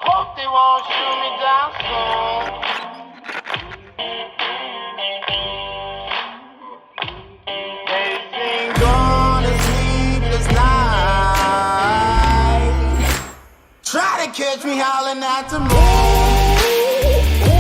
Hope they won't shoot me down soon. They sing gonna sleepless night. Try to catch me howling at the moon.